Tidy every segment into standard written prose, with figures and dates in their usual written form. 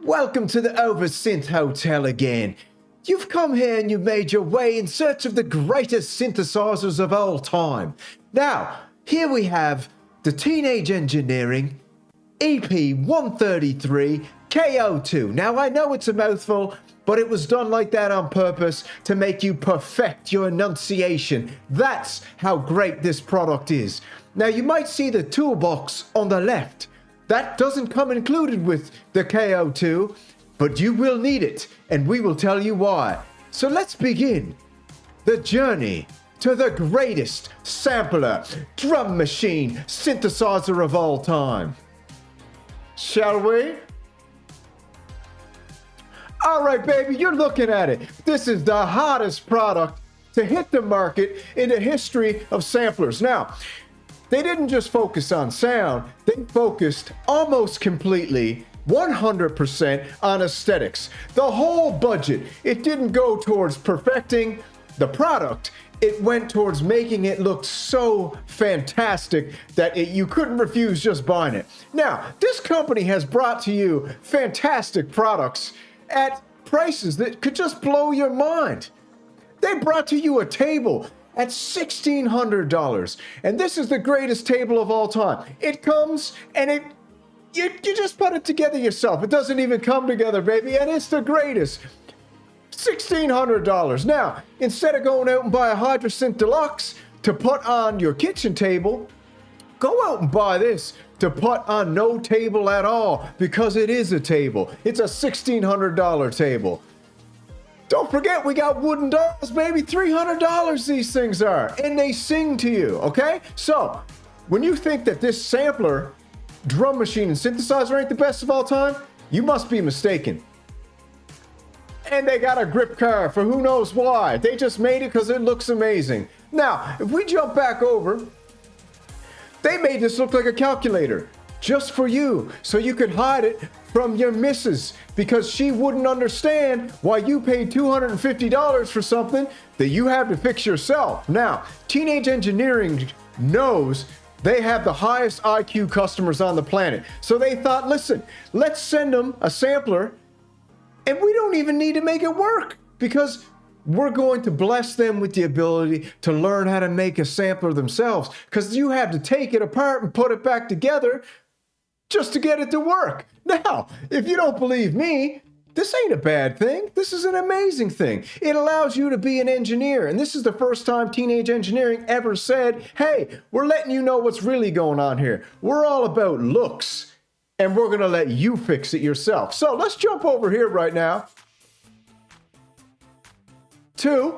Welcome to the Over Synth Hotel again. You've come here and you've made your way in search of the greatest synthesizers of all time. Now, here we have the Teenage Engineering EP-133 KO2. Now, I know it's a mouthful, but it was done like that on purpose to make you perfect your enunciation. That's how great this product is. Now, you might see the toolbox on the left. That doesn't come included with the KO2, but you will need it, and we will tell you why. So let's begin the journey to the greatest sampler, drum machine, synthesizer of all time. Shall we? All right, baby, you're looking at it. This is the hottest product to hit the market in the history of samplers. Now, they didn't just focus on sound, they focused almost completely, 100% on aesthetics. The whole budget, it didn't go towards perfecting the product, it went towards making it look so fantastic that you couldn't refuse just buying it. Now, this company has brought to you fantastic products at prices that could just blow your mind. They brought to you a table at $1,600, and this is the greatest table of all time. It comes and you just put it together yourself. It doesn't even come together, baby, and it's the greatest. $1,600. Now, instead of going out and buy a Hydrosynth Deluxe to put on your kitchen table, go out and buy this to put on no table at all, because it is a table. It's a $1,600 table. Don't forget, we got wooden dolls, baby. $300 these things are, and they sing to you, okay? So, when you think that this sampler, drum machine, and synthesizer ain't the best of all time, you must be mistaken. And they got a grip car for who knows why. They just made it because it looks amazing. Now, if we jump back over, they made this look like a calculator just for you, so you could hide it from your missus, because she wouldn't understand why you paid $250 for something that you have to fix yourself. Now, Teenage Engineering knows they have the highest IQ customers on the planet. So they thought, listen, let's send them a sampler, and we don't even need to make it work, because we're going to bless them with the ability to learn how to make a sampler themselves, because you have to take it apart and put it back together just to get it to work. Now, if you don't believe me, this ain't a bad thing. This is an amazing thing. It allows you to be an engineer. And this is the first time Teenage Engineering ever said, hey, we're letting you know what's really going on here. We're all about looks, and we're going to let you fix it yourself. So let's jump over here right now to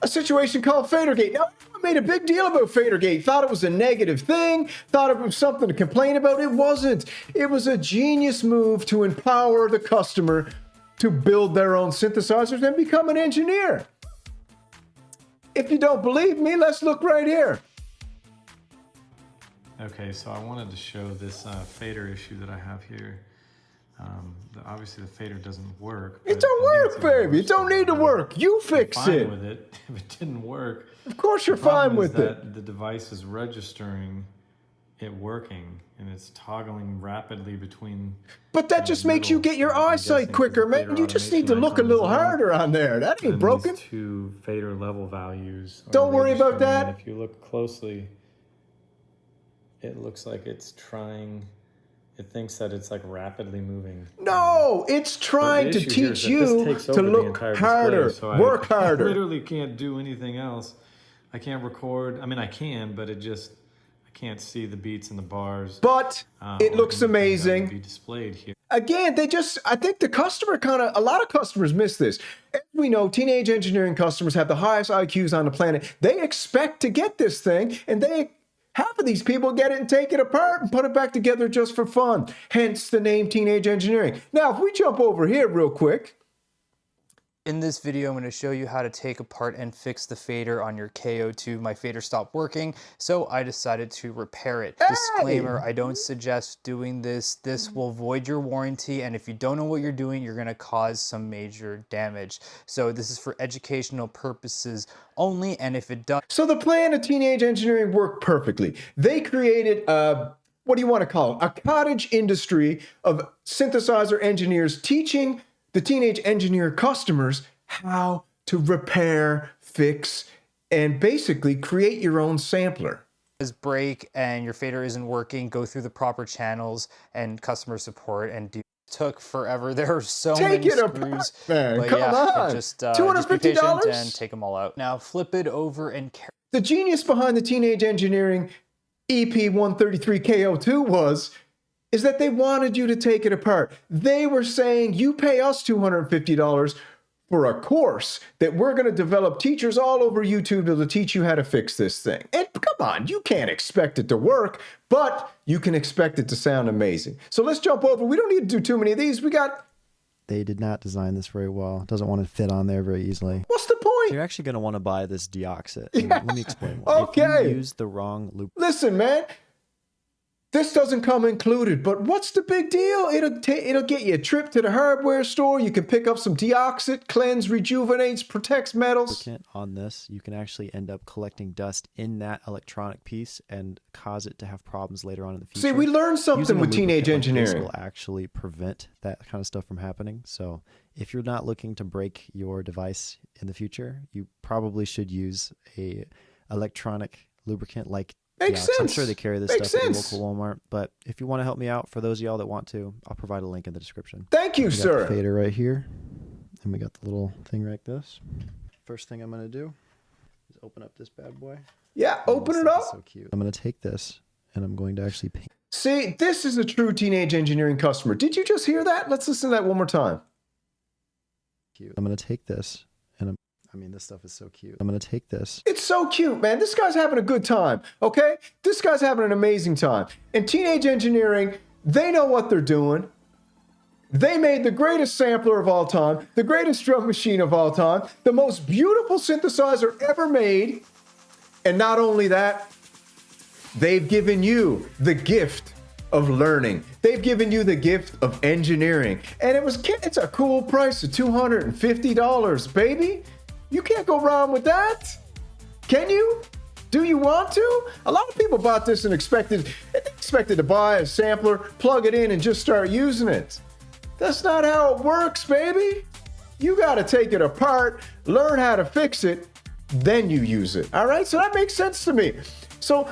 a situation called Fadergate. Now, I made a big deal about Fadergate, thought it was a negative thing, thought it was something to complain about. It wasn't. It was a genius move to empower the customer to build their own synthesizers and become an engineer. If you don't believe me, let's look right here. Okay, so I wanted to show this fader issue that I have here. Obviously the fader doesn't work. It don't work, baby. It don't need to work. You fix I'm fine it. with it. If it didn't work, of course you're fine with it. The device is registering it working, and it's toggling rapidly between. But that just makes you get your eyesight quicker, man. You just need to look a little harder on there. That ain't broken. These two fader level values. Don't worry about that. And if you look closely, it looks like it's trying. It thinks that it's like rapidly moving. No, it's trying to teach you to look harder, work harder. I literally can't do anything else. I can't record. I mean, I can, but I can't see the beats and the bars. But it looks amazing. Be displayed here. Again, I think the customer a lot of customers miss this. As we know, Teenage Engineering customers have the highest IQs on the planet. They expect to get this thing, and half of these people get it and take it apart and put it back together just for fun. Hence the name Teenage Engineering. Now, if we jump over here real quick. In this video, I'm going to show you how to take apart and fix the fader on your KO2. My fader stopped working, so I decided to repair it. Hey! Disclaimer, I don't suggest doing this. This will void your warranty, and if you don't know what you're doing, you're going to cause some major damage. So this is for educational purposes only, and if it does... So the plan of Teenage Engineering worked perfectly. They created a what do you want to call it? A cottage industry of synthesizer engineers teaching the teenage engineer customers how to repair, fix, and basically create your own sampler. Break and your fader isn't working, go through the proper channels and customer support and do. Took forever. There are so many screws. Man, but come yeah, on. just $250 be patient and take them all out. Now flip it over and the genius behind the Teenage Engineering EP-133 KO2 is that they wanted you to take it apart. They were saying, you pay us $250 for a course that we're going to develop teachers all over YouTube to teach you how to fix this thing. And come on, you can't expect it to work, but you can expect it to sound amazing. So let's jump over. We don't need to do too many of these. They did not design this very well. It doesn't want to fit on there very easily. What's the point? You're actually going to want to buy this deoxit. Yeah. Let me explain why. Okay. If you use the wrong loop. Listen, man. This doesn't come included, but what's the big deal? It'll get you a trip to the hardware store. You can pick up some deoxit, cleanse, rejuvenates, protects metals. On this, you can actually end up collecting dust in that electronic piece and cause it to have problems later on in the future. See, we learned something with Teenage Engineering. This will actually prevent that kind of stuff from happening. So if you're not looking to break your device in the future, you probably should use a electronic lubricant like Makes sense. I'm sure they carry this Makes stuff at sense. your local Walmart, but if you want to help me out, for those of y'all that want to, I'll provide a link in the description. Thank you, We got sir. the fader right here, and we got the little thing like this. First thing I'm going to do is open up this bad boy. Yeah, open This it thing up. is so cute. I'm going to take this, and I'm going to actually paint. See, this is a true Teenage Engineering customer. Did you just hear that? Let's listen to that one more time. I'm going to take this, and this stuff is so cute. I'm going to take this. It's so cute, man. This guy's having a good time, okay? This guy's having an amazing time. And Teenage Engineering, they know what they're doing. They made the greatest sampler of all time, the greatest drum machine of all time, the most beautiful synthesizer ever made. And not only that, they've given you the gift of learning. They've given you the gift of engineering. And it's a cool price of $250, baby. You can't go wrong with that. Can you? Do you want to? A lot of people bought this and expected to buy a sampler, plug it in, and just start using it. That's not how it works, baby. You got to take it apart, learn how to fix it, then you use it. All right? So that makes sense to me. So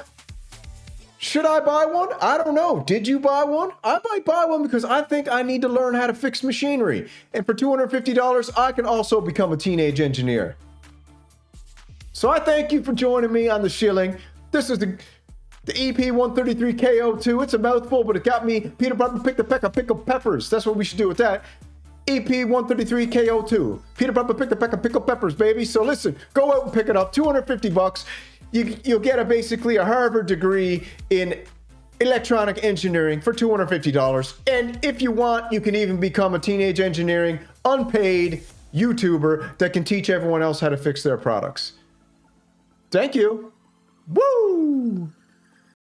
should I buy one? I don't know. Did you buy one? I might buy one because I think I need to learn how to fix machinery. And for $250, I can also become a teenage engineer. So I thank you for joining me on the Shilling. This is the EP-133 KO2. It's a mouthful, but it got me. Peter Piper picked a peck of pickled peppers. That's what we should do with that. EP-133 KO2. Peter Piper picked a peck of pickled peppers, baby. So listen, go out and pick it up. $250. You'll get basically a Harvard degree in electronic engineering for $250. And if you want, you can even become a Teenage Engineering unpaid YouTuber that can teach everyone else how to fix their products. Thank you. Woo!